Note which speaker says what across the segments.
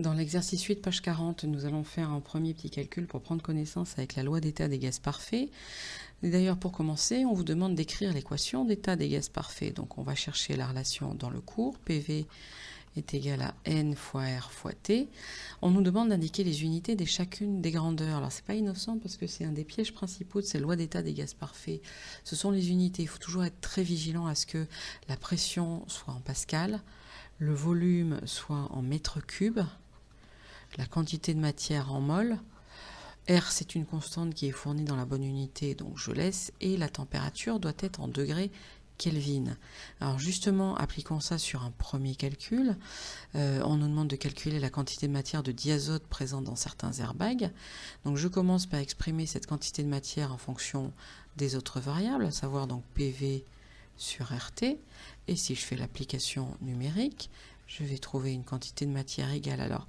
Speaker 1: Dans l'exercice 8, page 40, nous allons faire un premier petit calcul pour prendre connaissance avec la loi d'état des gaz parfaits. Et d'ailleurs, pour commencer, on vous demande d'écrire l'équation d'état des gaz parfaits. Donc on va chercher la relation dans le cours. PV est égal à N fois R fois T. On nous demande d'indiquer les unités de chacune des grandeurs. Alors c'est pas innocent parce que c'est un des pièges principaux de ces lois d'état des gaz parfaits. Ce sont les unités. Il faut toujours être très vigilant à ce que la pression soit en pascal, le volume soit en mètres cubes, la quantité de matière en mol. R, c'est une constante qui est fournie dans la bonne unité, donc je laisse. Et la température doit être en degrés Kelvin. Alors justement, appliquons ça sur un premier calcul. On nous demande de calculer la quantité de matière de diazote présente dans certains airbags. Donc je commence par exprimer cette quantité de matière en fonction des autres variables, à savoir donc PV sur RT. Et si je fais l'application numérique, je vais trouver une quantité de matière égale. Alors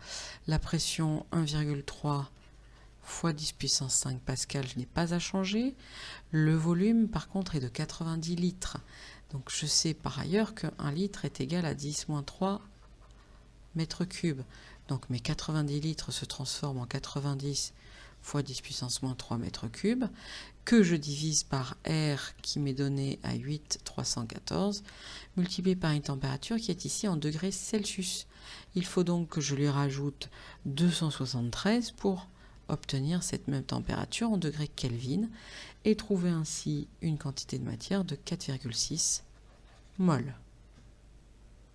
Speaker 1: la pression 1,3 fois 10 puissance 5 pascal, je n'ai pas à changer. Le volume, par contre, est de 90 litres. Donc je sais par ailleurs qu'un litre est égal à 10-3 mètres cubes. Donc mes 90 litres se transforment en 90 fois 10 puissance moins 3 mètres cubes, que je divise par R qui m'est donné à 8,314, multiplié par une température qui est ici en degrés Celsius. Il faut donc que je lui rajoute 273 pour obtenir cette même température en degrés Kelvin et trouver ainsi une quantité de matière de 4,6 mol.